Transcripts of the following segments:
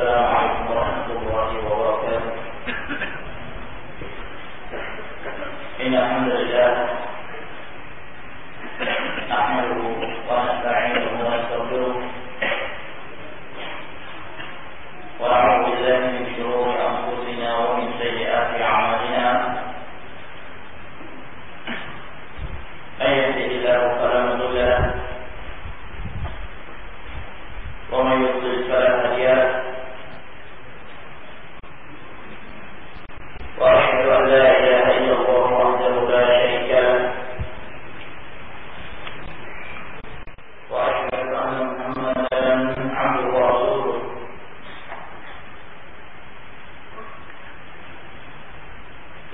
السلام عليكم ورحمة الله وبركاته. إن الحمد لله نحمده ونستعينه ونستغفره ونعوذ بالله من شرور أنفسنا ومن سيئات أعمالنا. من يهده الله فلا مضل له ومن يضلل فلا هادي له. وأشهد أن لا إله إلا الله وحده لا شريك له وأشهد أن محمدا عبده ورسوله.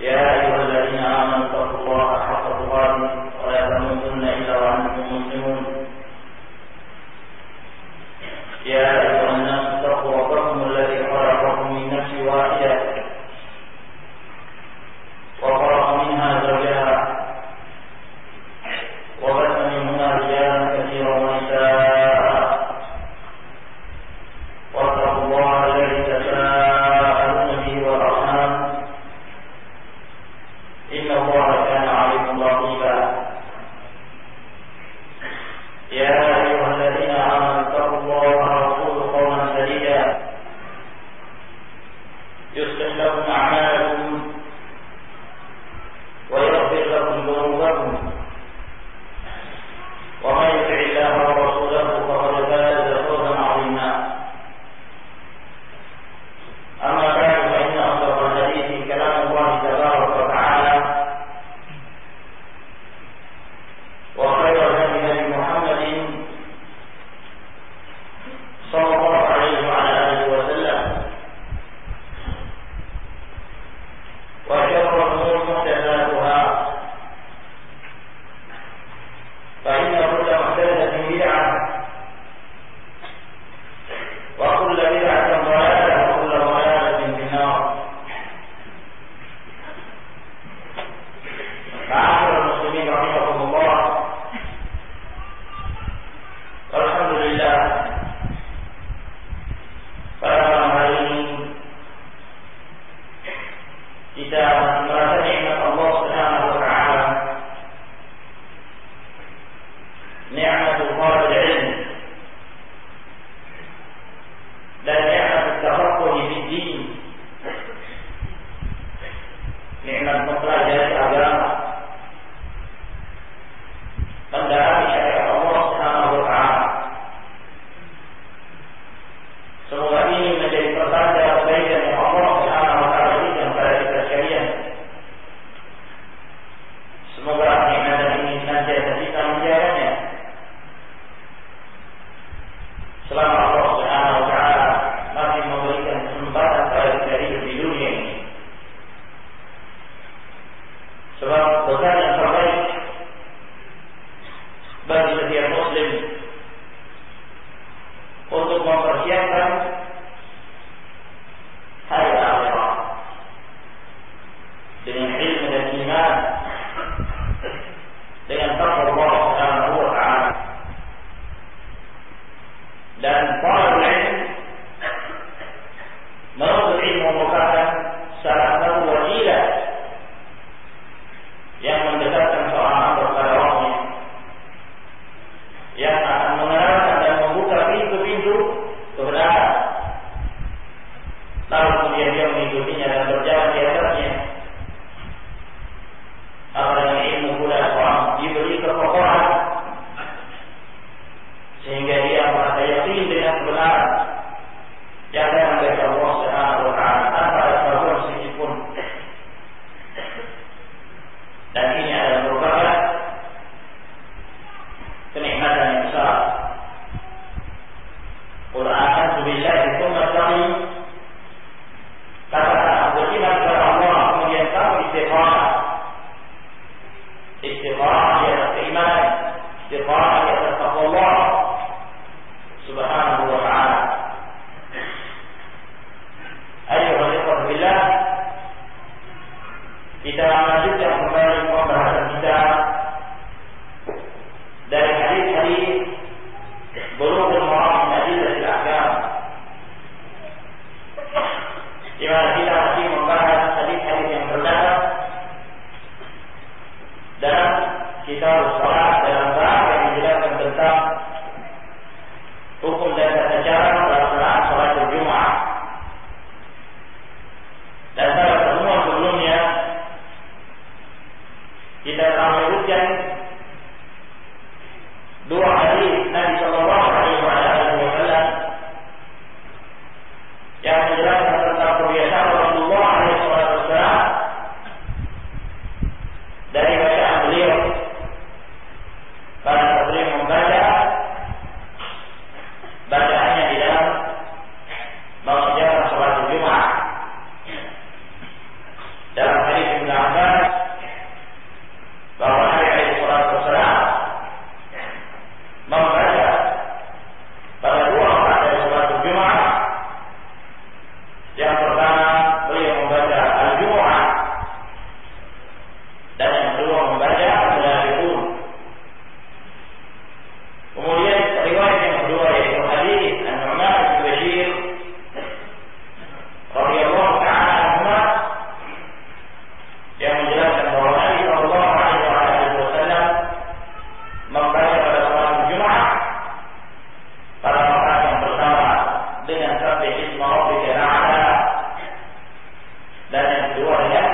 يا أيها الذين آمنوا اتقوا الله حق تقاته ولا تموتن إلا وأنتم مسلمون. يا أيها الناس اتقوا ربكم الذي خلقكم من نفس واحدة وخلق منها زوجها وبث منهما رجالا كثيرا ونساء واتقوا الله الذي تساءلون به والأرحام إن الله كان عليكم رقيبا. يا أيها الذين آمنوا اتقوا الله وقولوا قولا سديدا يصلح لكم أعمالكم ويغفر لكم ذنوبكم ومن يطع الله ورسوله فقد فاز فوزا عظيما. أما بعد فإن أصدق الحديث كلام الله تبارك وتعالى وخير الهدي هدي محمد صلى الله عليه وعلى آله وسلم وشر الأمور محدثاتها فإن كل محدثة بدعة وكل بدعة ضلالة وكل ضلالة في النار. معاشر المسلمين رحمكم الله، الحمد لله pada malam hari ini kita merasa nikmat Allah Subhanahu wa taala, nikmatul talab ilm dan nikmat tafaqquh fi din, nikmat mempelajari agama, mendalami syariat Allah Subhanahu wa taala. Semoga ini menjadi pertanda kebaikan yang Allah Subhanahu wa taala berikan kepada kita sekalian. Semoga nikmat ini senantiasa kita menjaganya selama Allah Subhanahu wa taala masih memberikan kesempatan kepada kita hidup di dunia ini. Sebab bekal yang terbaik bagi setiap muslim untuk mempersiapkan hari akhirat dengan ilmu dan iman, dengan takwa Allah Subhanahu wa taala. Dan talab ilmu, menuntut ilmu merupakan salah satu wasilah yang mendekatkan seorang hamba kepada Rabbnya, yang akan mengenalkan dan membuka pintu-pintu kebenaran, lalu kemudian dia mengikutinya dan berjalan di atasnya. Apa dengan ilmu pula seorang diberi kekokohan sehingga dia merasa yakin dengan kebenaran hukum dan tata cara pelaksanaan sholat Jumat. Dan pada pertemuan sebelumnya kita telah menyebutkan dua hadis Nabi Sallallahu Alaihi Wasallam yang menjelaskan tentang kebiasaan Rasulullah Alaihi Wasallam dari bacaan beliau pada beliau membaca bacaannya di dalam mengerjakan sholat Jumat. Dalam hadis Ibnu Abbas bahwa Nabi Alaihi Wasallam membaca pada dua rakaat dari sholat Jumat. Yang pertama beliau membaca Al-Jumu'ah dan yang kedua membaca Al-Munafiqun. Kemudian riwayat yang kedua yaitu hadis An-Nu'man bin Bashir radhiyallahu ta'ala anhu yang menjelaskan bahwa Nabi Sallallahu Alaihi Wasallam membaca pada sholat Jumat pada rakaat yang pertama dengan sabbih isma rabbikal a'la dan yang kedua dengan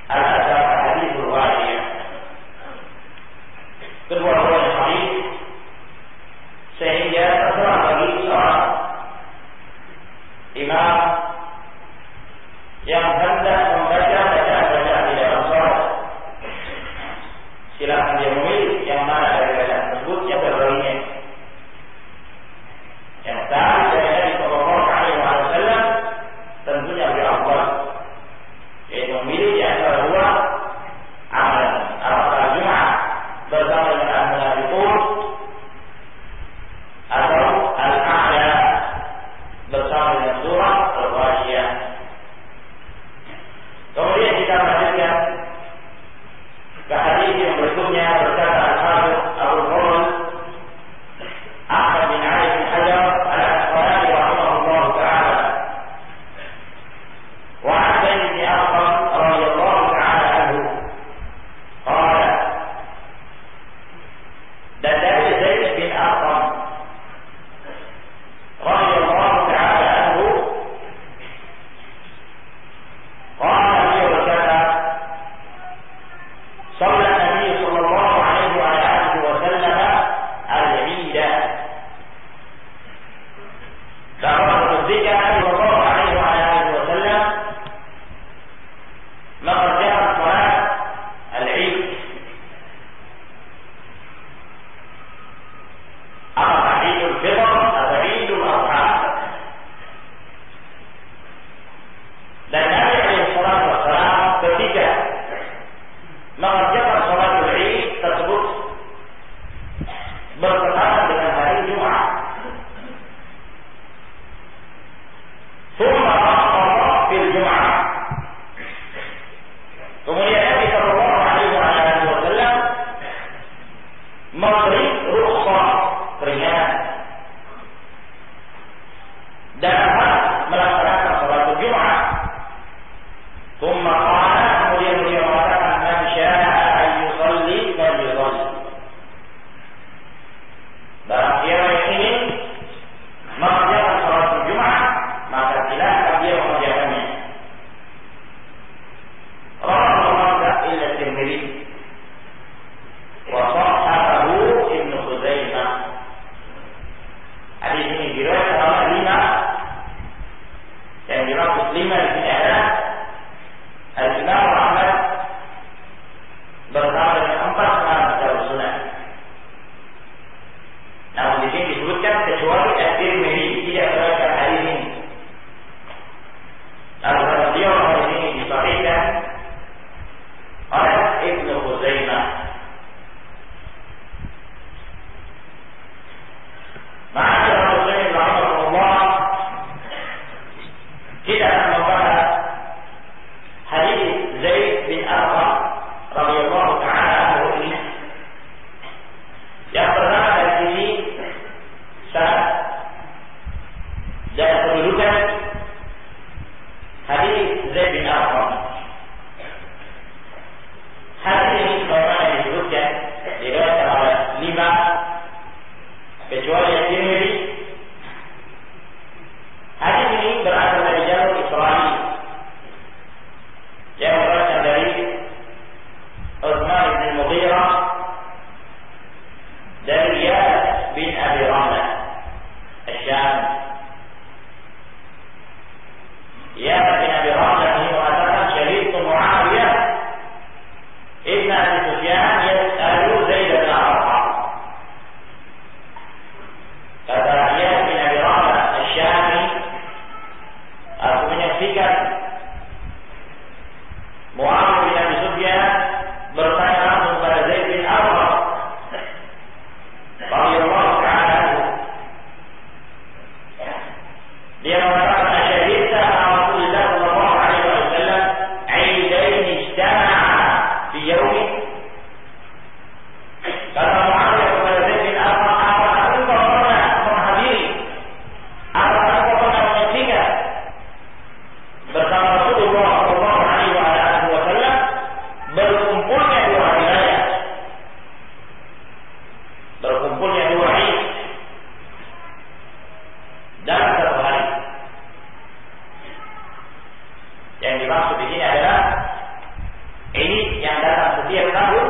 al-azab hadithul wadiyah. Kedua-duanya hadis sehingga terserah bagi seorang imam yang hendak membaca bacaan-bacaan di dalam sholat, silakan dia memilih yang mana dari bacaan tersebut yang terbaiknya. Yang tadi dari Nabi Sallallahu Alaihi Wasallam tentunya lebih afdal, yaitu memilih di antara dua amalan, apakah Jumat bersama dengan Al-Munafiqun atau Al-A'la bersama dengan surah Al-Ghashiyah. Kemudian kita lanjutkan ke hadis yang berikutnya. Berkata Al-Hafiz Abu Fadl Ahmad bin Ali bin Hajar Al-Asqalani rahimahullah ta'ala wa 'an Zaid bin Arqam radhiyallahu ta'ala anhu qala, dan dari Zaid bin Arqam radhiyallahu ta'ala anhu qala, beliau berkata, shalla Nabi sallallahu alaihi wa alihi wasallam al-Eid. Bahwa ketika Nabi sallallahu alaihi wa alihi wasallam mengerjakan salat al-Eid. Apakah Idul Fitr atau Idul Adha? Dan Nabi alaihi salatu wassalam ketika mengerjakan salat Eid tersebut bertepatan dengan hari Jumat. Thumma qada fil Jumat. Kemudian Nabi sallallahu alaihi wasallam memberi rukhsah, keringanan dalam hal melaksanakan salat Jumat. Thumma qala, kemudian beliau mengatakan, man syaa an yusalli falyusalli. Barang siapa yang ingin mengerjakan salat Jumat, maka silakan dia mengerjakannya. Rawahu Ahmad illa Tirmidzi wa sahahahu Ibnu Khuzaimah. Hadis ini diriwayatkan oleh Imam, yang dimaksud lima di sini adalah Al-Imam Ahmad bersama dengan 4 ulama kitab sunnah. Namun di sini disebutkan kecuali At-Tirmidzi tidak meriwayatkan hadis ini. Lalu kata beliau, hadis ini disahihkan oleh Ibnu Khuzaimah. Ma'asyiral muslimin rahimakumullah. Dia mengatakan asyhadu Rasulullah sallallahu alaihi wasallam aidain ijtama'a fi yawmin. Kata Muawiyah kepada Zaid bin Arqam, apa engkau pernah menghadiri, apa engkau pernah menyaksikan bersama Rasulullah sallallahu alaihi wasallam berkumpulnya dua hari raya, berkumpulnya dua Id dalam satu hari. Yang dimaksud di sini adalah ini yang datang setiap tahun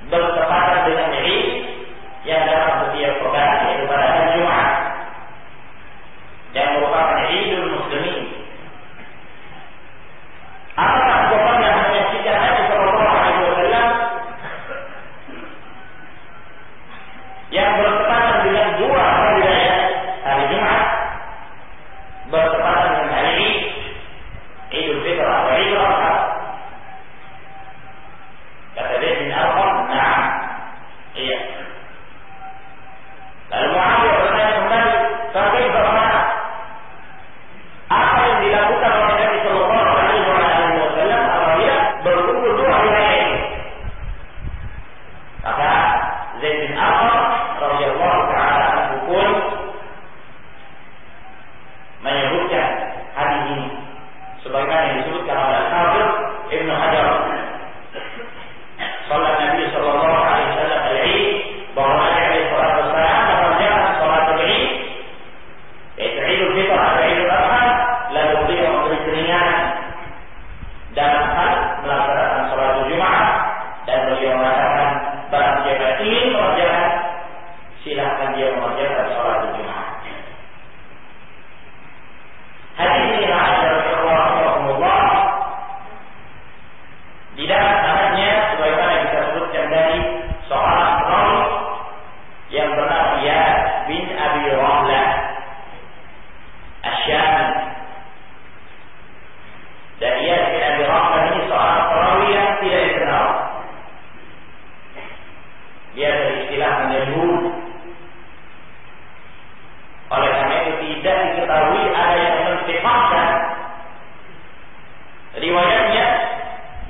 bertepatan dengan Id yang datang setiap pekan, yaitu pada hari Jumat, yang merupakan Idul Muslimin. Apakah jawaban yang menyaksikan Nabi sallallahu alaihi wasallam yang bertepatan dengan dua hari raya, hari Jumat bertepatan dengan hari Id, Idul Fitr atau Idul Adha? Kata Zaid bin Arqam, "Na'am." Iya. Lalu Muawiyah bertanya kembali, bagaimana? Apa yang dilakukan oleh Nabi sallallahu alaihi wasallam apabila berkumpul dua hari raya ini? Maka Zaid bin Arqam radhiyallahu ta'ala anhu pun menyebutkan hadis ini sebagaimana yang disebutkan oleh Al-Hafidz Ibnu Hajar. Salat Nabi sallallahu alaihi wasallam al-Id, bahwa Nabi alaihi salatu wasallam mengerjakan salat al-Id, yaitu Idul Fitr atau Idul Adha, lalu beliau memberi keringanan dalam hal melaksanakan salat Jumat, dan beliau mengatakan barang siapa ingin mengerjakan, silahkan dia mengerjakan salat Jumat. Hadis ini rahimahullah di dalam sanadnya sebagaimana kita sebutkan dari seorang perawi yang bernama Iyas bin Abi Rahlah Asy-Syami. Dan Iyas bin Abi Rahlah ini seorang perawi yang tidak dikenal. Dia dari istilah menyebut. Oleh karena itu tidak diketahui ada yang mensifatkan riwayatnya,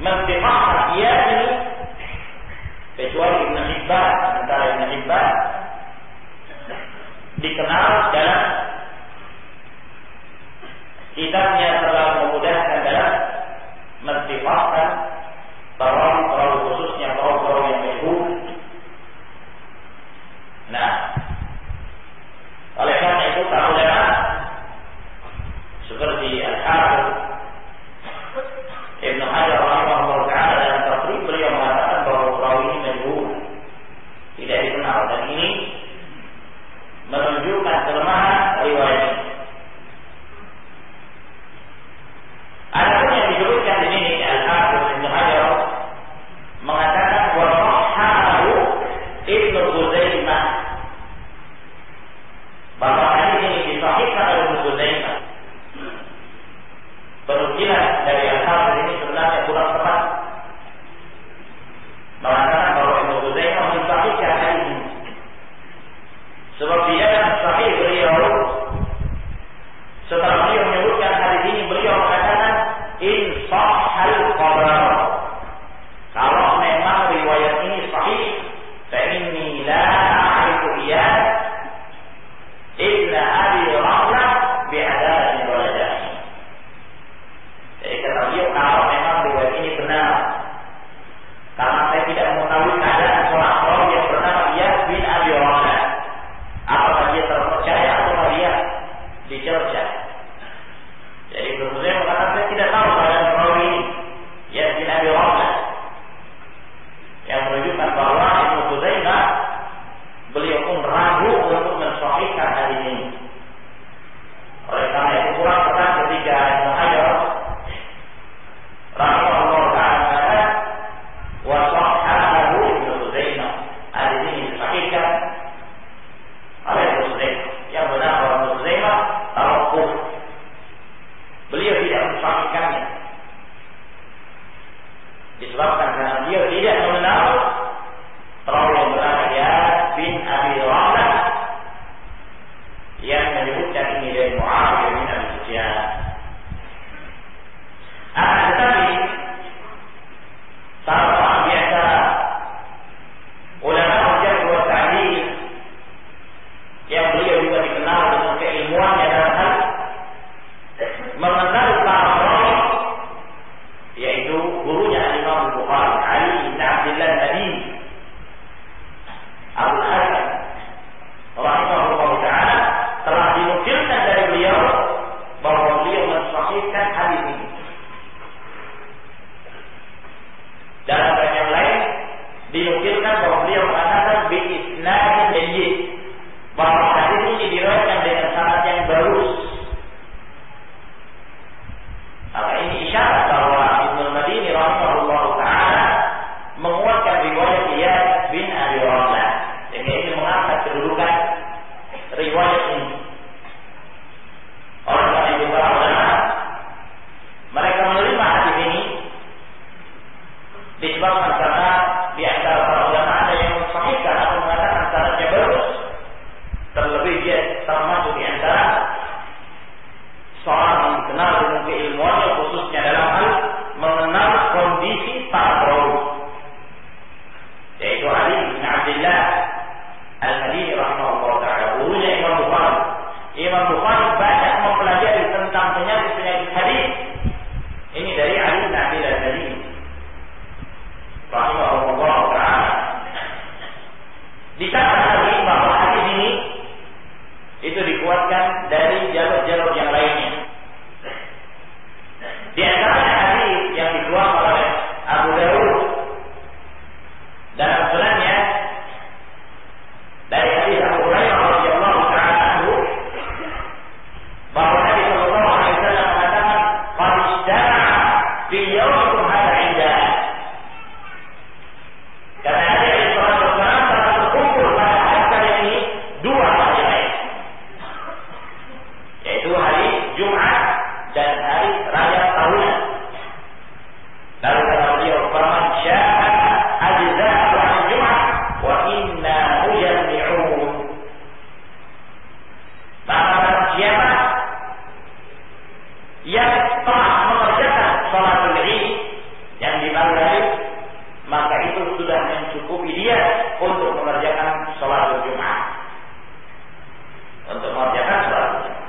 mensifatkan dia ini, kecuali Ibnu Hibban. Sementara Ibnu Hibban dikenal dalam kitabnya terlalu memudahkan dalam mensifatkan perawi-perawi, khususnya perawi-perawi yang menyebut. Nah, oleh karena itu para ulama seperti Al-Hafidz Ibnu Hajar rahimahullah ta'ala dalam tafsir beliau mengatakan bahwa perawi ini majhul, tidak dikenal, dan ini menunjukkan kelemahan riwayat ini. Adapun yang disebutkan di sini Al-Hafidz Ibnu Hajar mengatakan wa sahhahu Ibnu Khuzaimah, bahwa hadis ini disahihkan oleh Ibnu Khuzaimah. Penukilan dari Al-Hafidz ini sebenarnya kurang tepat, mengatakan bahwa Ibnu Khuzaimah mensahihkan hadis ini, sebab di dalam sahih beliau setelah beliau menyebutkan hadis ini, beliau mengatakan in sahhal khabar, kalau memang riwayat ini sahih, fa inni la a'rifu iyad ibn yang beliau juga dikenal dengan keilmuannya dalam hal mengenal para rawi, yaitu gurunya Imam Bukhari, Ali bin Abdullah Madini Abu Hasan rahimahullah taala, telah dinukilkan dari beliau bahwa beliau mensahihkan hadis ini. Dalam riwayat yang lain dinukilkan bahwa beliau mengatakan bi isnadin jayyid, bahwa hadis ini diriwayatkan dengan sanad yang bagus. Maka ini isyarat bahwa Ibnu Madini rahimahullah taala menguatkan riwayat Iyad bin Abi Ramlah, sehingga ini mengangkat kedudukan riwayat ini. Oleh karena itu para ulama mereka menerima hadis ini disebabkan karena di antara para ulama ada yang mensahihkan atau mengatakan sanadnya bagus. Terlebih dia termasuk di antara seorang yang dikenal dengan keilmuannya, khususnya dalam hal mengenal kondisi para perawi, yaitu Ali bin Abdullah Al-Madini rahimahullah ta'ala, gurunya Imam Bukhari. Imam Bukhari banyak mempelajari tentang penyakit-penyakit hadis ini dari Ali bin Abdullah Al-Madini rahimahullah ta'ala. Dikatakan lagi bahwa hadis ini itu dikuatkan dari jalur-jalur yang lainnya. Di antaranya hadis yang dikeluarkan oleh Abu Dawud dalam sunannya dari hadis Abu Hurairah radhiyallahu ta'ala anhu, bahwa Nabi sallallahu alaihi wasallam mengatakan, "Qad ijtama'a fi yawmikum hadha 'inda." Karena Nabi sallallahu alaihi wasallam telah berkumpul pada hari kalian ini dua hari lain, yaitu hari Jumat dan hari Raya tahunan. Lalu kata beliau, "Faman syaa'a ajza'ahu 'an Jumat wa inna mujammi'un." Maka siapa yang telah mengerjakan salatul Id yang di pagi hari, maka itu sudah mencukupi dia untuk mengerjakan salatul Jumat. Untuk mengerjakan salatul Jumat.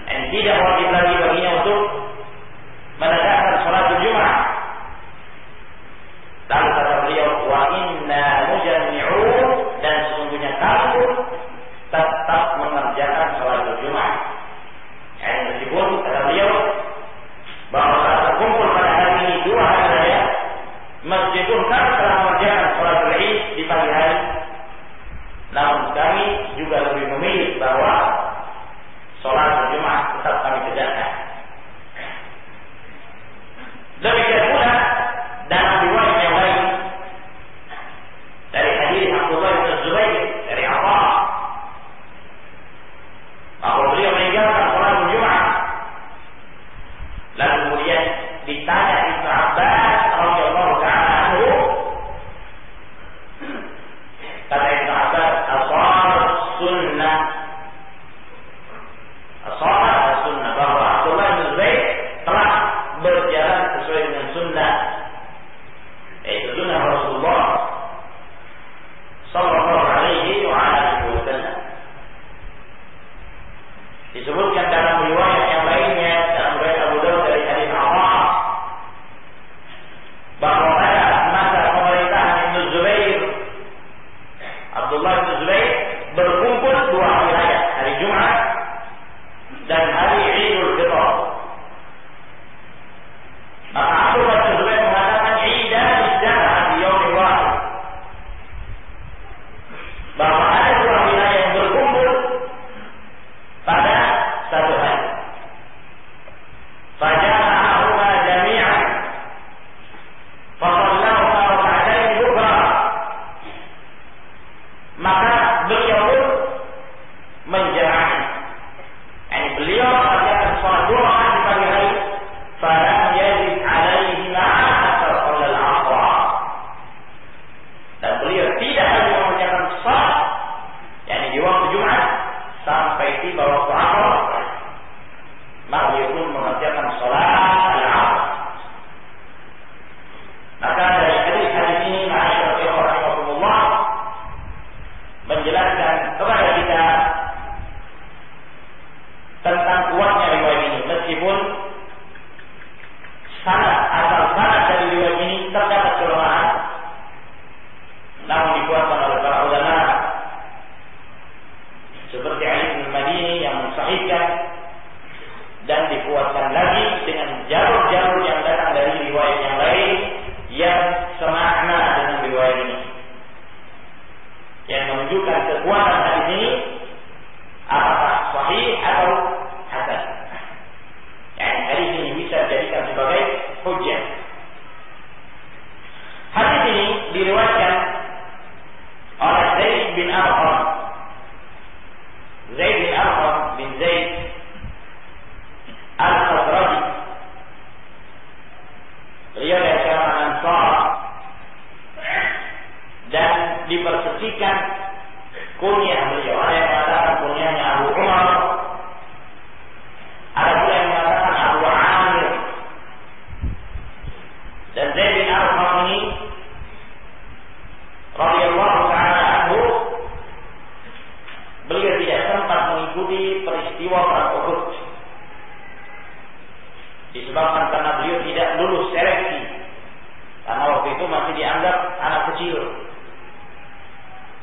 Dan tidak wajib lagi baginya untuk menegakkan salatul Jumat. Lalu kata beliau, "Wa inna mujammi'un," dan sesungguhnya kamu tetap mengerjakan salatul Jumat. Yani meskipun kata beliau bahwa saat terkumpul pada hari ini dua hari raya, meskipun kami telah mengerjakan salatul Id di pagi hari, namun kami juga lebih memilih bahwa salat Jumat tetap kami tegakkan. Demikian pula dalam riwayat yang lain dari hadis Abdullah bin Zubair dari Abu, bahwa beliau meninggalkan salat Jumat. Lalu kemudian ditanya Ibnu Abbas radhiyallahu ta'ala anhu, kata Ibnu Abbas, "Ashabat sunnah." Ashabat sunnah, bahwa Abdullah bin Zubair telah berjalan sesuai dengan sunnah, yaitu sunnah Rasulullah sallallahu alaihi wa alihi wasallam. Disebutkan dalam riwayat yang lainnya, dalam riwayat Abu Dawud dari hadis Abu, bahwa pada masa pemerintahan Ibnu Zubair, Abdullah bin Zubair berkumpul dua hari raya, hari Jumat dan hari Idul Fitr. Maka Abdullah bin Zubair mengatakan, "Idan ijtama'a fi yawmin wahid." Bahwa ada dua hari raya yang berkumpul pada satu hari. Faja'ahuma jami'an fasallahuma raka'atain bukra. Maka beliau pun menjama'i. Yani beliau mengerjakan salat dua rakaat di pagi hari. Falam yazid alaihima hatta shallal 'asr. Dan beliau tidak lagi mengerjakan salat, yani di waktu Jumat, sampai tiba waktu asar, maka beliau pun mengerjakan salat al-'asr. Maka dari hadis ini, ma'asyiral ikhwah rahimakumullah, menjelaskan kepada kita seperti Ali bin Madini yang mensahihkan dan dikuatkan lagi dengan jalur-jalur yang datang dari riwayat yang lain yang semakna dengan riwayat ini, yang menunjukkan kekuatan hadis ini apakah sahih atau hasan. Yani hadis ini bisa dijadikan sebagai hujjah. Hadis ini diriwayatkan oleh Zaid bin Arqam. Zaid bin Arqam bin Zaid Al-Khazraji. Beliau dari kalangan Ansar dan dipersesikan kunyah beliau. Ada yang mengatakan kunyahnya Abu Umar, ada pula yang mengatakan Abu Amir. Dan Zaid bin Arqam ini radhiyallahu ta'ala anhu, beliau tidak sempat mengikuti peristiwa perang Uhud disebabkan karena beliau tidak lulus seleksi, karena waktu itu masih dianggap anak kecil,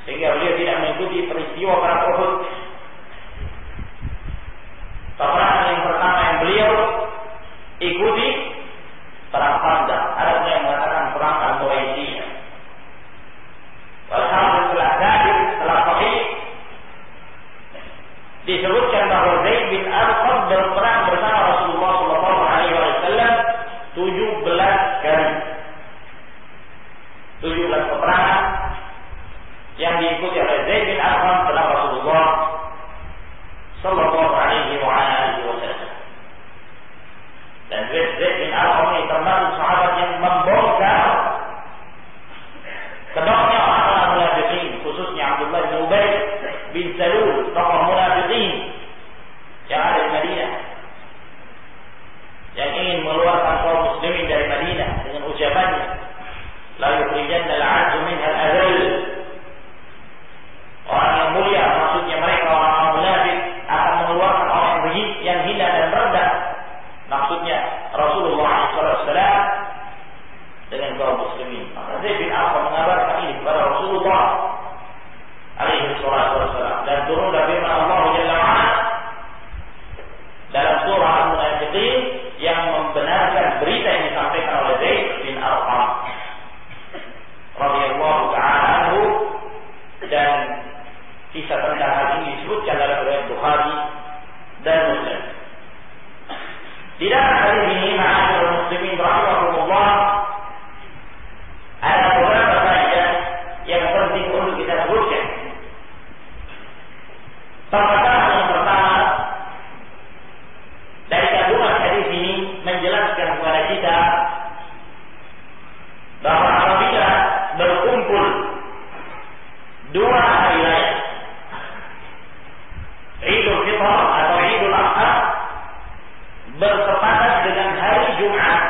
sehingga beliau tidak mengikuti peristiwa perang Uhud. Peperangan yang pertama yang beliau ikuti perang Khandaq. Ada yang mengatakan perang Al-Quraisy. Setelah sahih disebutkan bahwa Zaid bin Arqam berperang bersama Rasulullah SAW 17 kali. 17 peperangan yang diikuti oleh Zaid bin Arqam bersama Rasulullah SAW. Dan Zaid bin Arqam ini termasuk sahabat yang membongkar kedoknya orang-orang munafikin, khususnya Abdullah bin Ubay bin Salul, tokoh munafikin yang ada di Madinah, yang ingin mengeluarkan kaum muslimin dari Madinah dengan ucapannya, la yukhrijanna al-'azzu minha al-adhall. Orang yang mulia, maksudnya mereka orang-orang munafik, akan mengeluarkan orang yang hina dan rendah, maksudnya Rasulullah SAW dengan kaum muslimin. Maka Zaid bin Arqam mengabarkan ini kepada Rasulullah SAW, dan turunlah firman Allah Jalla wa'ala dalam surah Al-Munafiqin yang membenarkan berita yang disampaikan oleh Zaid bin Arqam radhiyallahu ta'ala anhu. Dan kisah tentang hal ini disebutkan dalam riwayat Bukhari dan Muslim. Di dalam hadis ini, ma'asyiral muslimin rahimakumullah, ada beberapa faedah yang penting untuk kita sebutkan. Perkataan yang pertama dari kandungan hadis ini menjelaskan kepada kita bahwa apabila berkumpul dua hari raya, Idul Fitr atau Idul Adha, bertepatan dengan hari Jumat,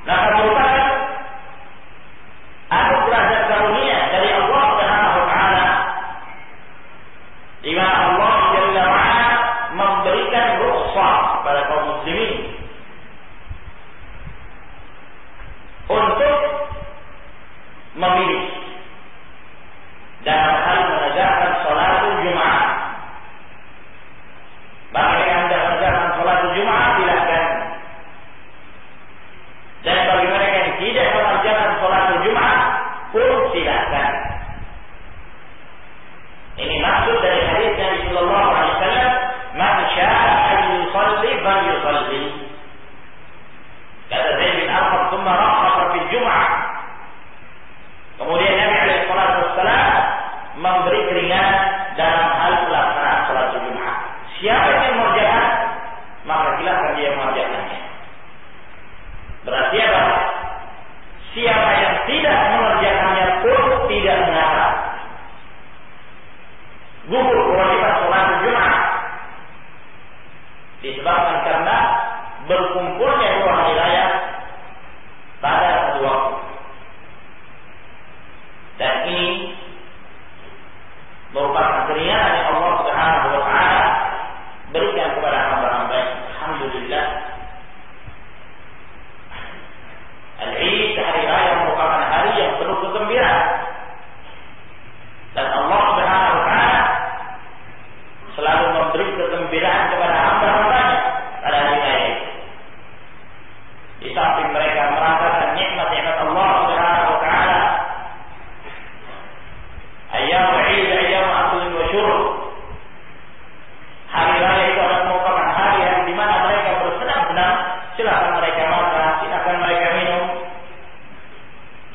maka merupakan anugerah dan karunia dari Allah Subhanahu wa taala, di mana Allah Jalla wa ala memberikan rukhsah kepada kaum muslimin untuk memilih dalam hal menegakkan sholatul Jumat. Bagi yang hendak menegakkan sholatul Jumat, silakan. Dan bagi mereka yang tidak mengerjakan sholatul Jumat pun silakan. Ini maksud dari hadis Nabi sallallahu alaihi wasallam, "Man syaa'a an yusalli falyusalli." Kata Zaid bin Arqam, "Tsumma rakhasa fil Jum'ah." Kemudian Nabi alaihi salatu wassalam memberi keringanan dalam hal pelaksanaan salat Jumat. Siapa yang mengerjakan, maka silakan dia mengerjakannya. Berarti apa? Siapa yang tidak mengerjakannya pun tidak mengapa. Gugur kewajiban salat Jumat disebabkan karena berkumpulnya dua hari raya pada satu waktu. Dan ini merupakan keringanan yang Allah Subhanahu wa taala berikan kepada hamba-hamba. Alhamdulillah. Al-Eid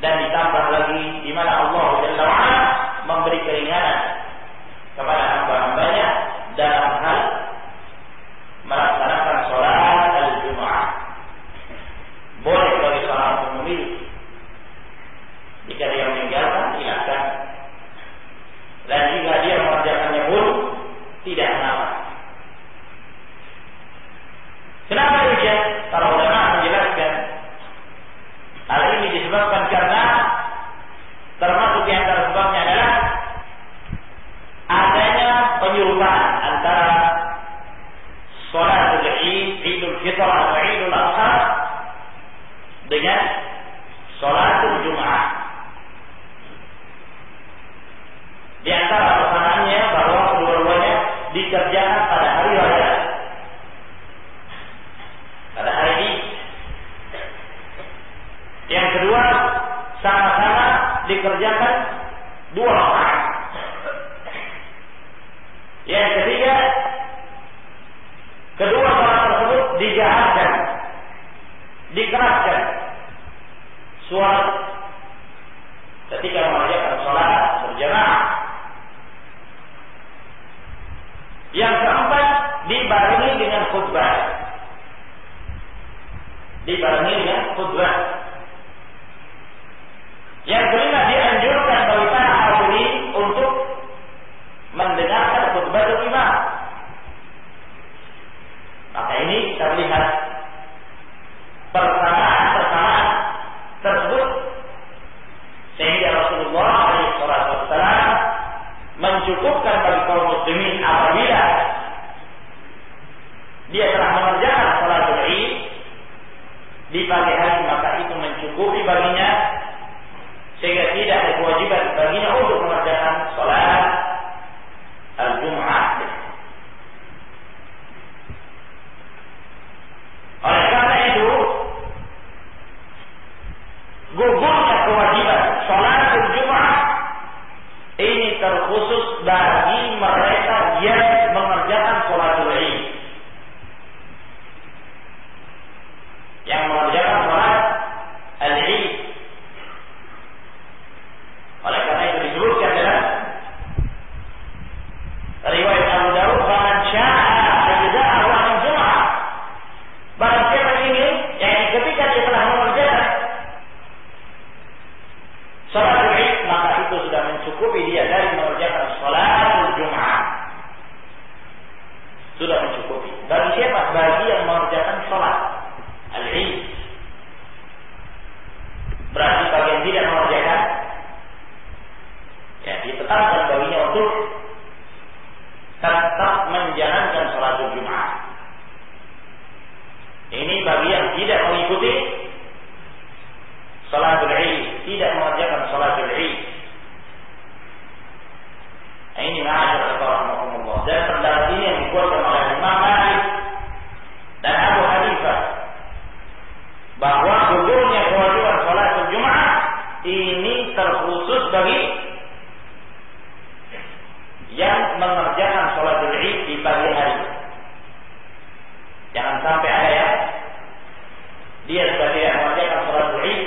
dan ditambah lagi di mana Allah Jalla wa'ala memberi keringanan kepada hamba-hambanya dalam hal melaksanakan sholat al-Jum'ah. Boleh bagi seorang untuk memilih. Jika dia meninggalkan, silakan. Dan jika dia mengerjakannya pun tidak mengapa. Kenapa demikian? Para ulama menjelaskan hal ini disebabkan karena termasuk di antara sebabnya adalah adanya penyerupaan antara sholatul Id, Idul Fitr atau Idul Adha dengan sholatul Jum'ah. Di antara persamaannya bahwa kedua-duanya dikerjakan pada hari raya, pada hari ini. Yang kedua, sama-sama dikerjakan 2 rakaat. Yang ketiga, kedua sholat tersebut dijaharkan, dikeraskan suara ketika mengerjakan sholat berjamaah. Yang keempat, dibarengi dengan khutbah. Dibarengi dengan khutbah. Yang kelima, dianjurkan bagi para hadirin untuk mendengarkan khutbah imam. Maka ini kita lihat persamaan tersebut sehingga Rasulullah SAW mencukupkan bagi kaum muslimin apabila dia telah mengerjakan sholatul Id di pagi hari, maka itu mencukupi baginya sehingga tidak ada kewajiban baginya untuk mengerjakan sholat al-Jum'ah. Oleh karena itu, gugurnya kewajiban sholat al-Jum'ah ini terkhusus bagi mereka yang mengerjakan sholatul Id, yang mengerjakan sholat al-Id. Oleh karena itu disebutkan dalam riwayat Abu Dawud, "Faman syaa'a ajza'ahu 'an Jum'ah." Barang siapa ini yang ketika dia telah mengerjakan sholatul Id, maka itu sudah mencukupi dia dari mengerjakan sholatul Jum'ah. Sudah mencukupi. Bagi siapa? Bagi yang mengerjakan sholat al-Id. Berarti bagi yang tidak mengerjakan, ya ditetapkan baginya untuk tetap menjalankan sholatul Jum'ah. Ini bagi yang tidak mengikuti sholatul Id, tidak mengerjakan sholatul Id. Ini ma'asyar rahimahumullah. Dan pendapat ini yang dikuatkan oleh Imam Malik dan Abu Hanifah, bahwa gugurnya kewajiban sholatul Jum'ah ini terkhusus bagi yang mengerjakan sholatul Id di pagi hari. Jangan sampai ada ya, dia sudah tidak mengerjakan sholatul Id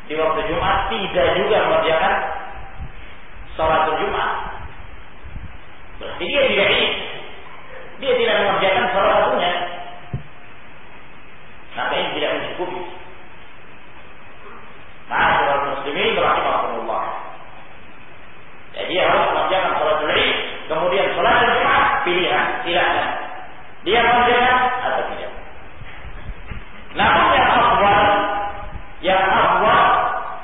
di waktu Jumat, tidak juga mengerjakan sholatul Jumat. Berarti dia tidak Id, dia tidak mengerjakan salah satunya. Maka ini tidak mencukupi. Ma'asyiral muslimin rahimahumullah. Jadi dia harus mengerjakan sholatul Id, kemudian sholatul Jumat, pilihan, silakan dia mengerjakan atau tidak. Namun yang afdal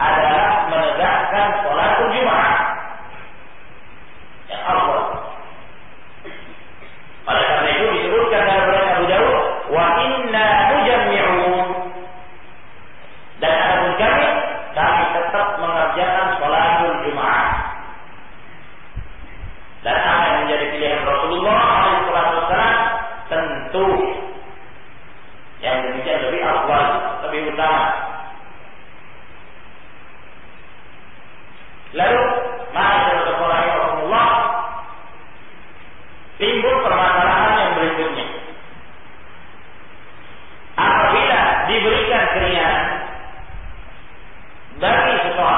adalah menegakkan sholatul Jumat. Yang afdal. Oleh karena itu disebutkan dalam riwayat Abu Dawud, "Wa inna mujammi'un." Dan adapun kami tetap mengerjakan sholatul Jumat. Dan apa yang menjadi pilihan Rasulullah SAW, tentu yang demikian lebih afdal, lebih utama. Lalu, ma'asyiral rahimahumullah, timbul permasalahan yang berikutnya. Apabila diberikan keringanan bagi seseorang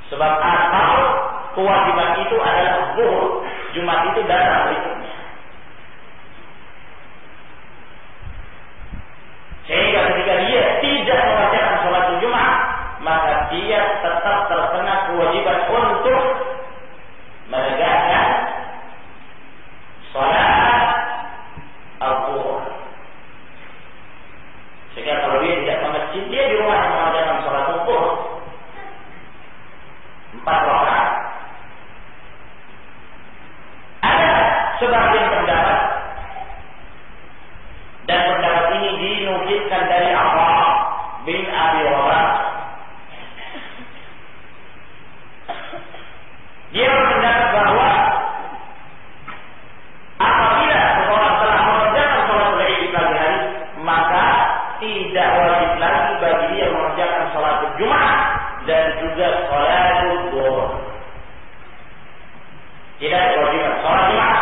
Sebab asal kewajiban itu adalah zuhur, Jumat itu datang berikutnya. Sehingga ketika dia tidak mengerjakan sholat Jumat, maka dia tetap terkena kewajiban untuk menegakkan sholat al-zuhur. Sehingga kalau dia tidak ke masjid, dia di rumah mengerjakan sholat zuhur 4 rakaat. Ada sebagian pendapat, dan pendapat ini dinukilkan dari Atha bin Abi Rabah. Dia berpendapat bahwa apabila seorang telah mengerjakan sholat Id di pagi hari, maka tidak wajib lagi bagi dia mengerjakan sholat Jumat dan juga sholat zuhur. Tidak kewajiban sholat Jumat.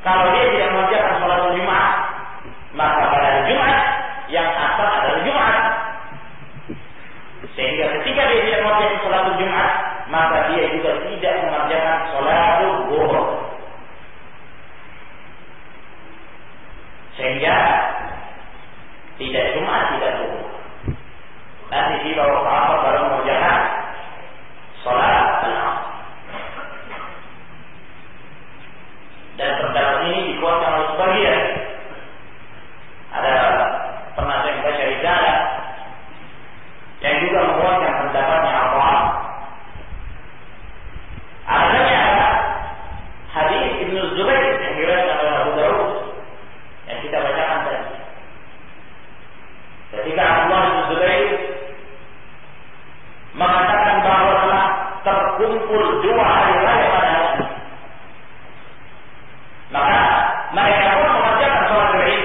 Kalau dia tidak mengerjakan sholat Jumat, maka pada Jumat yang asal adalah Jumat. Sehingga ketika dia tidak mengerjakan sholat Jumat, maka dia juga tidak mengerjakan sholat zuhur. Sehingga tidak Jumat, tidak zuhur. Nanti di bawah sahabat baru mengerjakan sholat al-asr. Dan pendapat ini dikuatkan oleh sebagian. Ada pernah saya baca risalah yang juga menguatkan pendapatnya apa? Adanya hadis Ibnu Zubair yang diriwayatkan oleh Abu Dawud yang kita bacakan tadi. Ketika Abdullah bin Zubair mengatakan bahwa telah terkumpul 2 hari raya pada hari ini, maka mereka pun mengerjakan sholat Id.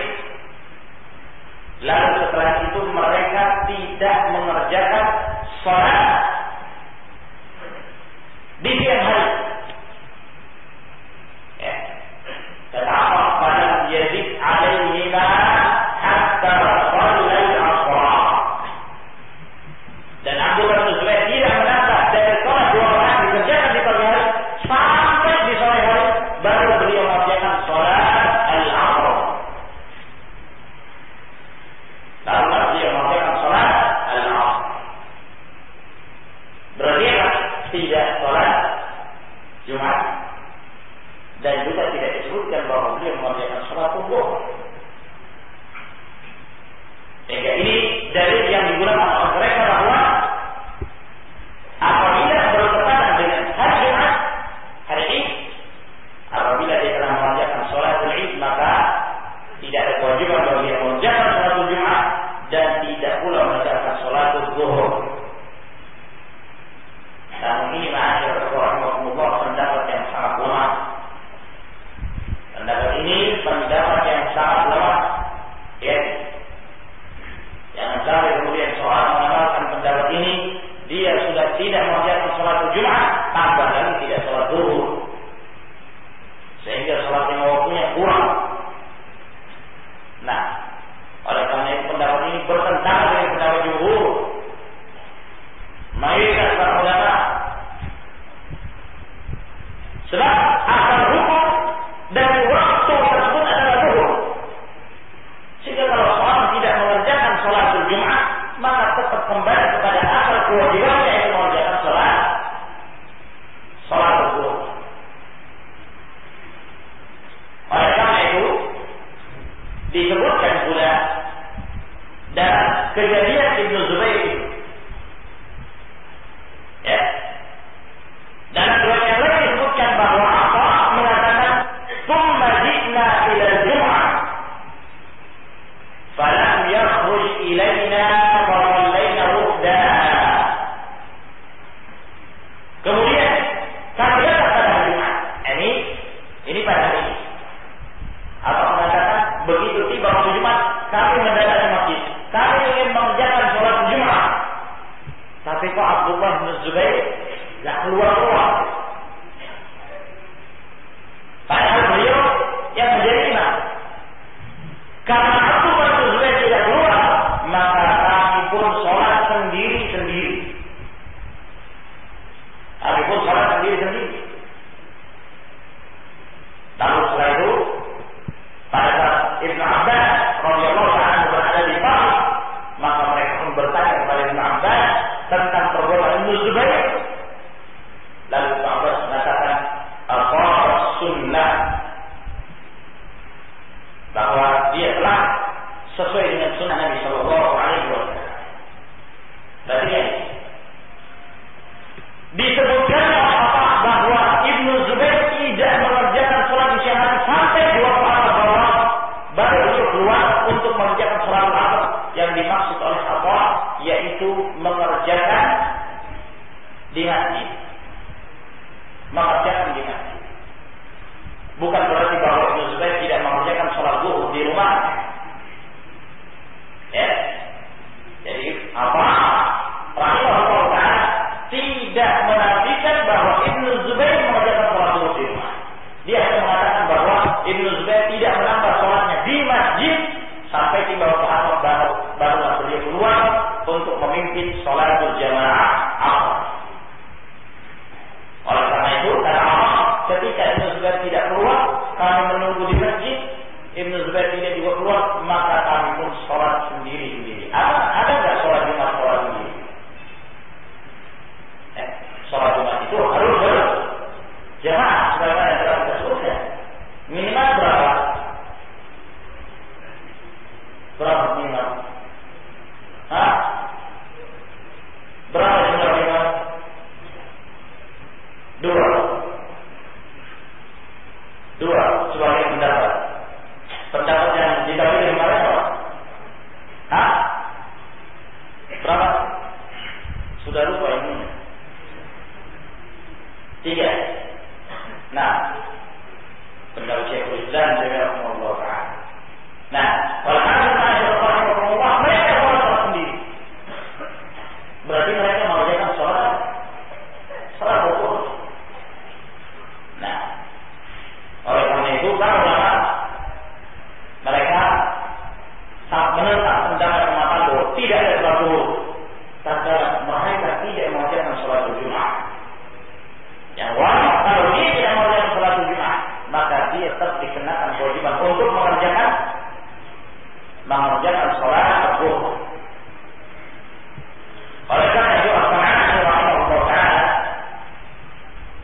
Lalu setelah itu mereka tidak mengerjakan sholat di siang hari. Ya. Tetapi pada Yazid alaihima hatta shallal asra. Dan Abdullah bin Zubair tidak menambah dari sholat 2 rakaat dikerjakan di pagi hari sampai di sore hari baru beliau mengerjakan sholat al-asr. Lalu dia mengerjakan sholat al-asr. Berarti tidak sholat Jumat dan juga tidak disebutkan bahwa beliau mengerjakan sholat zuhur. Sehingga ini dalil yang digunakan oleh mereka bahwa apabila bertepatan dengan hari Jumat, hari Id, apabila dia telah mengerjakan sholat Id, maka tidak ada kewajiban bagi dia mengerjakan sholat Jumat dan tidak pula mengerjakan sholat zuhur. Namun ini ma'asyar rahimahullah pendapat yang sangat lemah. Pendapat ini pendapat yang sangat lemah. Ya. Jangan sampai kemudian seorang mengamalkan pendapat ini, dia sudah tidak mengerjakan sholat Jumat, tambah lagi tidak sholat zuhur. Sehingga sholat yang waktunya kurang. Nah, oleh karena itu pendapat ini bertentangan dengan pendapat jumhur. Mayoritas para ulama. Sebab asal hukum dari waktu tersebut adalah zuhur. Sehingga kalau seorang tidak mengerjakan sholat Jumat, maka tetap kembali kepada asal kewajibannya yaitu mengerjakan sholat zuhur. Oleh karena itu disebutkan pula dalam kejadian Ibnu Zubair, ya, dan riwayat yang lain disebutkan bahwa Atha mengatakan tsumma ji'na ila al-jum'ah falam yakhruj ilaina fa sallaina wahdaha. Kemudian kami datang pada hari Jumat. Ini pada hari ini. Atha mengatakan begitu tiba waktu Jumat kami mendatangi masjid. Kami ingin mengerjakan sholat Jumat. Tapi kok Abdullah bin Zubair tidak keluar. Padahal beliau yang menjadi imam. Karena Abdullah bin Zubair tidak keluar, maka kami pun sholat sendiri-sendiri. pun sholat sendiri-sendiri. Lalu setelah itu, pada saat Ibnu Abbas radhiyallahu anhu berada di Taif, maka mereka pun bertanya kepada Ibnu Abbas tentang perbuatan Ibnu Zubair. Lalu Ibnu Abbas mengatakan, "Aqara sunnah," bahwa dia telah sesuai dengan sunnah Nabi Sallallahu Alaihi Wasallam. Berarti ya, disebutkan bahwa Ibnu Zubair tidak mengerjakan sholat di siang hari sampai 2 rakaat bawah, baru dia keluar untuk mengerjakan sholat asar. Yang dimaksud oleh apa? Yaitu mengerjakan di masjid. Mengerjakan di masjid. Bukan berarti bahwa Ibnu Zubair tidak mengerjakan sholat zuhur di rumah. Ya. Jadi apa? Rahimahullah ta'ala tidak menafikan bahwa Ibnu Zubair mengerjakan sholat zuhur di rumah. Dia hanya mengatakan bahwa Ibnu Zubair tidak menambah sholatnya di masjid sampai tiba waktu asar baru beliau keluar untuk memimpin sholat berjamaah asar. Oleh karena itu, kata Allah, ketika Ibnu Zubair tidak keluar, kami menunggu di masjid. Ibnu Zubair tidak juga keluar, maka kami pun sholat sendiri-sendiri. Ada nggak sholat Jumat sholat sendiri? Sholat Jumat itu harus berjamaah sebagaimana yang telah kita sebutkan. Minimal berapa? Berapa minimal? Berapa jumlah minimal? 2 sebagai pendapat. Pendapat yang didapati kemarin apa? Berapa? Sudah lupa ini. 3. Nah, pendapat Syekhul Islam rahimahullah ta'ala. Nah, kalau rahimahullah mereka sholat sendiri. Berarti mereka mengerjakan sholat zuhur. Nah, oleh karena itu kalau mereka saat menentang pendapat mengatakan bahwa tidak ada sholat zuhur, karena mereka tidak mengerjakan sholat Jumat. Yang wajib kalau dia tidak mengerjakan sholat Jumat, maka dia tetap dikenakan kewajiban untuk mengerjakan sholat zuhur. Oleh karena itu, As-San'ani rahimahullah ta'ala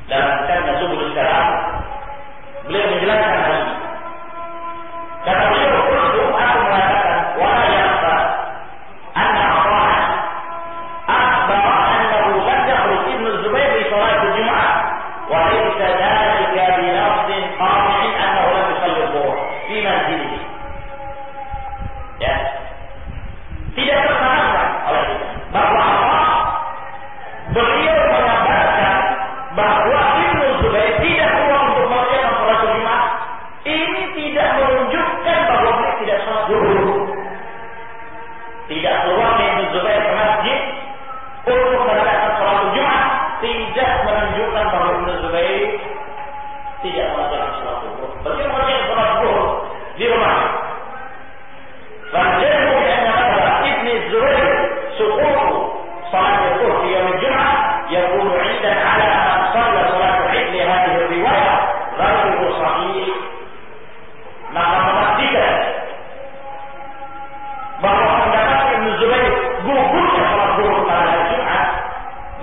dalam kitabnya Subulus Salam, beliau menjelaskan hal ini. Kata beliau, aku mengatakan, wala yakhfa anna Atha'a akhbara annahu lam yakhruj Ibnu Zubair li salat al-Jum'ah wa laysa dhalika bi nafsin qati'in annahu lam yusalli dhuhr fi manzilihi. Ya. Tidak tersandarkan oleh kita bahwa beliau mengabarkan bahwa Ibnu Zubair tidak keluar untuk mengerjakan sholat Jumat. Ini tidak menunjukkan bahwa beliau tidak sholat zuhur. Tidak keluar Ibnu Zubair ke masjid untuk mengerjakan sholat Jumat tidak menunjukkan bahwa Ibnu Zubair tidak mengerjakan sholat zuhur. Beliau mengerjakan sholat zuhur di rumah. Fajrul Ibn Zubair suqut salat zuhur di yaum Jumat yakunu 'indan 'ala man shalla salat al-'id li hadhihi riwayah ghairu sahih. Maka memastikan bahwa pendapat Ibn Zubair gugurnya salat zuhur pada hari Jumat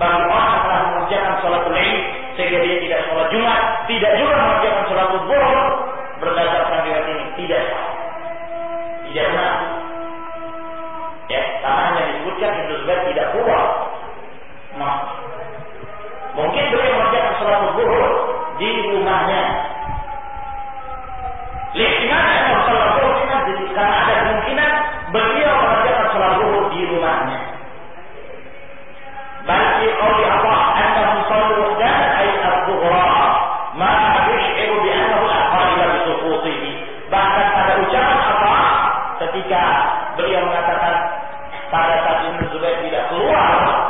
bagi orang yang telah mengerjakan salat al-'id sehingga dia tidak salat Jumat, tidak juga mengerjakan salat zuhur berdasarkan riwayat ini tidak sah. Tidak benar. Ya, karena hanya disebutkan Ibnu Zubair tidak keluar. Nah, mungkin beliau mengerjakan sholat zuhur di rumahnya. Lihatnya sholat zuhur di masjid, karena ada kemungkinan beliau mengerjakan sholat zuhur di rumahnya. Bagi oleh Allah, anda musallu dan ayat al-zuhra, maka yushiru bi annahu al-aqala bi suqutihi. Bahkan pada ucapan apa? Ketika beliau mengatakan pada saat Ibnu Zubair tidak keluar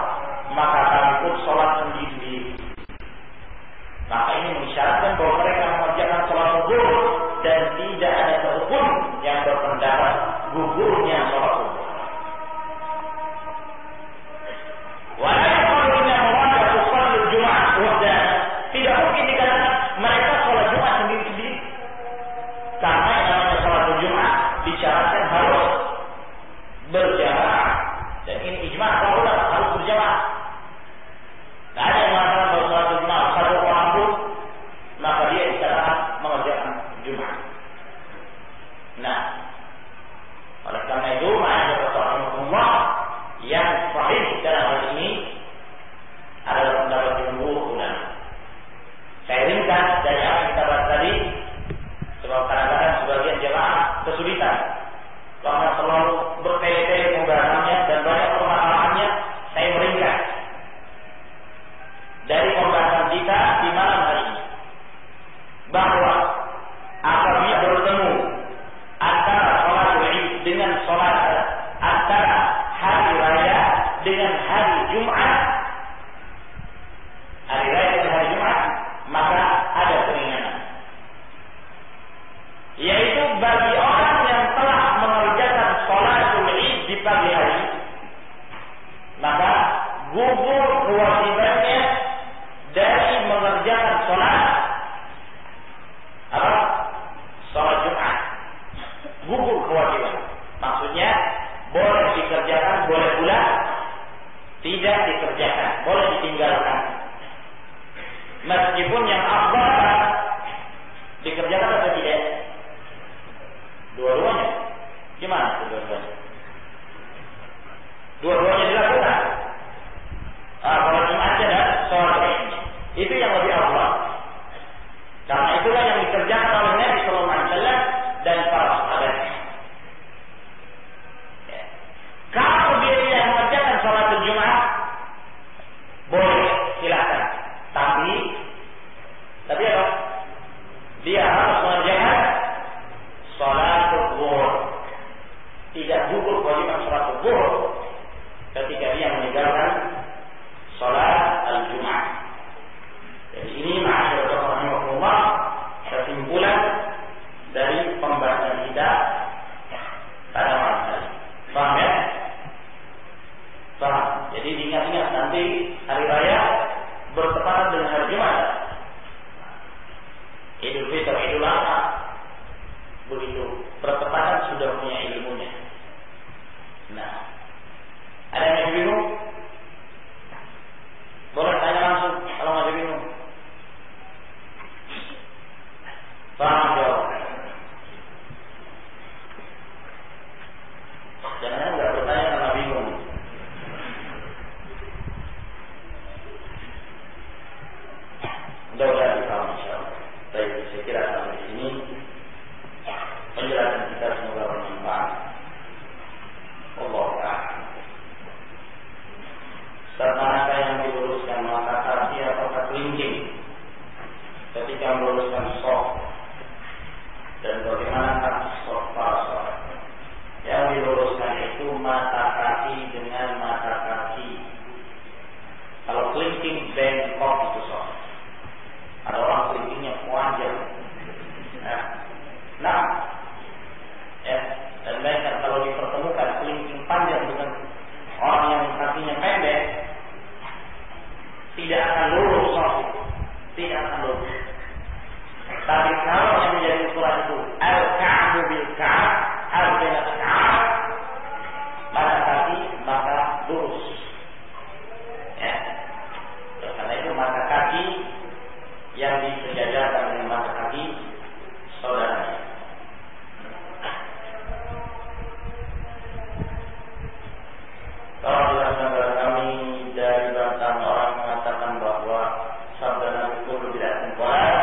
dari pembahasan kita di malam hari ini, bahwa apabila bertemu antara sholat Id dengan sholat antara hari raya dengan hari Jumat, hari raya dengan hari Jumat, maka ada keringanan, yaitu bagi orang yang telah mengerjakan sholat Id di pagi hari, maka gugur kewajibannya dari mengerjakan sholat apa? Sholat Jumat. Gugur kewajiban. Maksudnya boleh dikerjakan, boleh pula tidak dikerjakan, boleh ditinggalkan. Meskipun yang afdal dikerjakan atau tidak? Dua-duanya. Gimana dua-duanya? Dua-duanya dilakukan. Kalau Jumatnya dan sholat Idnya, itu yang lebih afdal. Karena itulah yang dikerjakan oleh Nabi Sallallahu Alaihi Wasallam dan para sahabatnya. Ya. Kalau dia tidak mengerjakan sholat Jumat, boleh, silakan. Tapi apa? Dia harus mengerjakan sholat zuhur. Tidak gugur kewajiban sholat zuhur ketika dia meninggalkan sholat al-Jum'ah. Jadi ini ma'asyiral rahimahullah kesimpulan dari pembahasan kita pada malam hari. Paham ya? Paham. Jadi diingat-ingat nanti hari raya bertepatan dengan hari Jumat. Idul Fitri, Idul Adha, begitu bertepatan sudah punya ilmunya. Nah, ada yang bingung? Boleh tanya langsung kalau masih bingung. Paham jawab. Jangan nggak bertanya karena bingung. Mudah-mudahan dipaham insyaallah. Baik, saya kira sampai di sini penjelasan kita semoga bermanfaat. Allahu a'lam. Manakah yang diluruskan, mata kaki atau kelingking ketika meluruskan sok, dan bagaimana sok para sholat? Yang diluruskan itu mata kaki dengan mata kaki. Kalau kelingking bengkok itu sok. Ada orang kelingkingnya panjang. Nah, ya, dan bayangkan kalau dipertemukan kelingking panjang dengan orang yang kakinya pendek, tidak akan lurus sholat, tidak akan lurus. Tapi kalau yang menjadi ukuran itu al-ka'bu bil-ka'b, al-ka'b, mata kaki maka lurus. Ya, karena itu mata kaki yang disejajarkan dengan mata kaki saudaranya. Kalau dilakukan kepada kami dari bantahan orang mengatakan bahwa sabda Nabi itu tidak sempurna,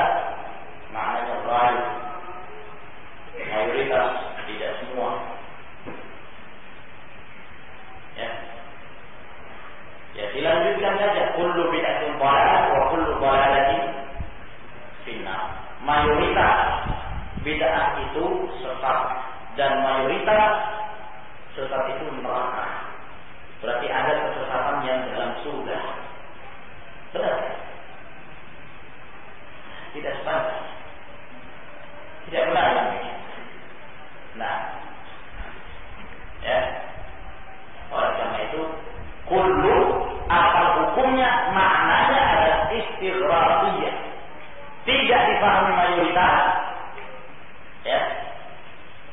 maknanya baik. Mayoritas, tidak semua. Ya, dilanjutkan saja. Kullu bid'atin dhalalah wa kullu dhalalatin finnar. Mayoritas bid'ah itu sesat dan mayoritas sesat itu neraka. Berarti ada kesesatan yang dalam surga. Benar? Tidak sepantas. Tidak benar ini. Nah, ya. Oleh karena itu, kullu asal hukumnya maknanya adalah istighraqiyah. Tidak dipahami mayoritas. Ya.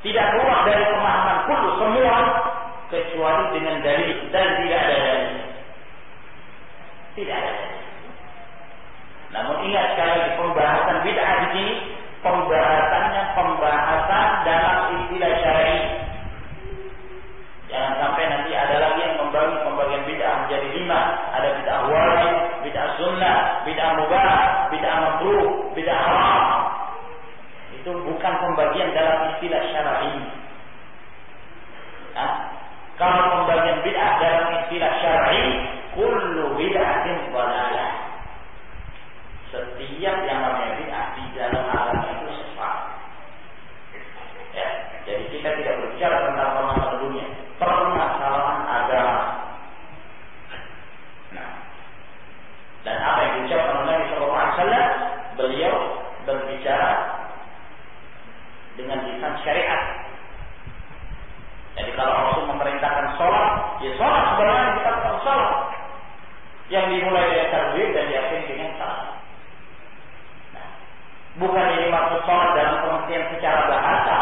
Tidak keluar dari pemahaman kullu semua kecuali dengan dalil, dan tidak ada dalil. Tidak ada dalil. Namun ingat sekali lagi, pembahasan bid'ah di sini pembahasannya pembahasan dalam istilah syar'i. Jangan sampai nanti ada lagi yang membagi pembagian bid'ah menjadi 5. Ada bid'ah wajib, bid'ah sunnah, bid'ah mubah, bid'ah makruh, bid'ah haram. Itu bukan pembagian dalam istilah syar'i. Kalau pembagian bid'ah dalam istilah syar'i, kullu bid'atin dhalalah. takbir dan diakhiri dengan salam. Nah, bukan ini maksud sholat dalam pengertian secara bahasa.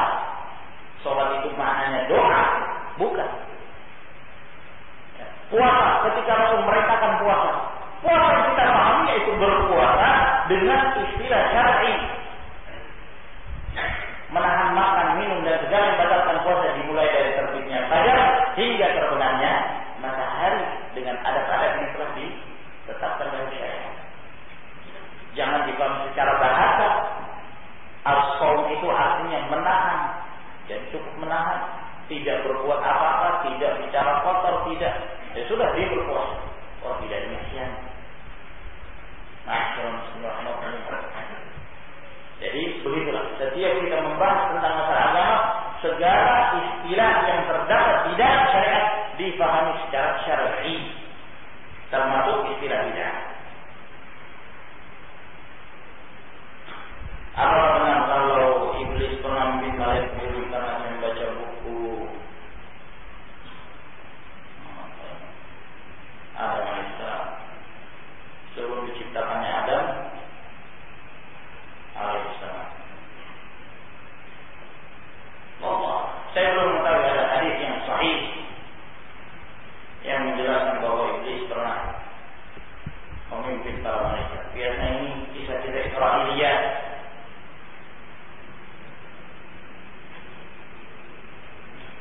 Sholat itu maknanya doa, bukan. Puasa, ketika Rasul merintahkan puasa. Puasa yang kita pahami yaitu berpuasa dengan istilah syar'i. Menahan makan, minum dan segala yang batalkan puasa dimulai dari terbitnya fajar hingga terbenamnya matahari dengan adat-adat yang telah ditetapkan dalam syariat. Jangan dipahami secara bahasa. As-shaum itu artinya menahan, dan cukup menahan, tidak berbuat apa-apa, tidak bicara kotor, tidak. Ya sudah, dia berpuasa. Oh, tidak demikian. Jadi begitulah. Setiap kita membahas tentang masalah agama, segala istilah yang terdapat di dalam syariat difahami secara syar'i, termasuk istilah bid'ah. Apa benar kalau iblis pernah memintanya diri karena membaca buku Adam alaihissalam sebelum diciptakannya Adam alaihissalam? Allah, saya belum mengetahui ada hadis yang sahih yang menjelaskan bahwa iblis pernah memimpin para malaikat. Biasanya ini kisah-kisah Israiliyat.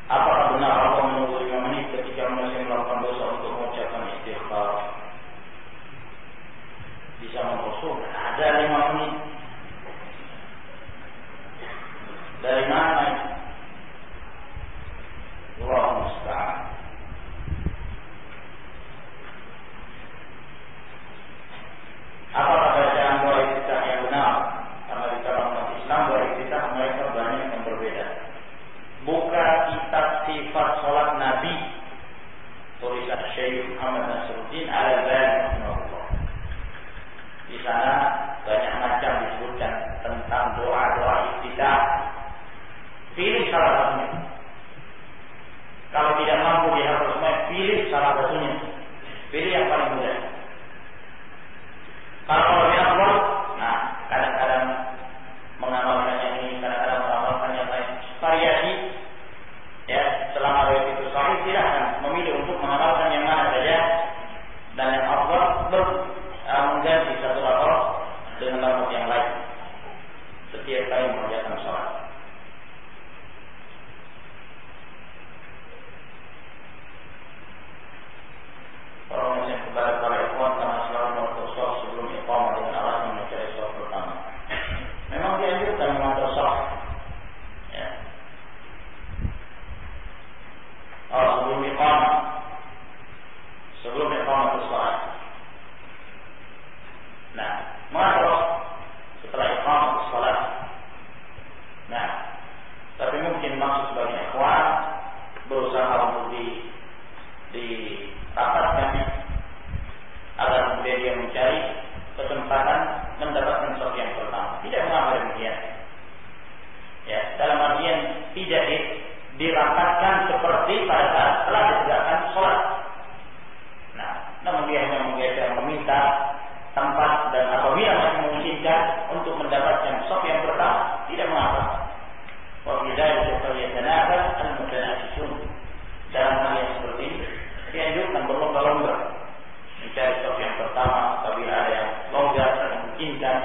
Apakah benar Allah menunggu 5 menit ketika manusia melakukan dosa untuk mengucapkan istighfar? Bisa Rasul ada 5 menit. Dari mana? Allah musta'an. Apakah bacaan doa iftitah yang benar? Karena di dalam umat Islam doa iftitah mereka banyak yang berbeda. Buka kitab sifat sholat Nabi tulisan Syekh Muhammad Nasruddin Al-Albani. Di sana banyak macam disebutkan tentang doa-doa iftitah. Pilih salah satunya. Kalau tidak mampu dihafal semua, pilih salah satunya. Pilih yang paling mudah. Kalau lebih afdal, nah kadang-kadang mengamalkan yang ini, kadang-kadang mengamalkan yang lain. Variasi, ya. Selama riwayat itu sahih, silahkan memilih untuk mengamalkan yang mana saja. Dan yang afdal mengganti satu lafaz dengan lafaz yang lain setiap kali mengerjakan sholat. Informasi kepada para ikhwan karena selalu mengatur sholat sebelum iqamah dengan alasan mencari sholat pertama. Memang dianjurkan mengatur sholat, ya. Sebelum iqamah, sebelum iqamah sholat. Nah, mengatur setelah iqamah sholat. Nah, tapi mungkin maksud sebagai ikhwan berusaha untuk dirapatkan agar kemudian dia mencari kesempatan mendapatkan sholat yang pertama. Tidak mengapa demikian. Ya, dalam artian tidak dirapatkan seperti pada saat telah ditegakkan sholat. Nah, namun dia hanya menggeser meminta tempat dan apabila masih memungkinkan untuk mendapatkan sholat yang pertama, tidak mengapa. Wa bidzalika falyatanafas al-mutanafisun. Dalam hal yang seperti ini dianjurkan berlomba-lomba mencari sholat yang pertama apabila ada yang longgar dan memungkinkan.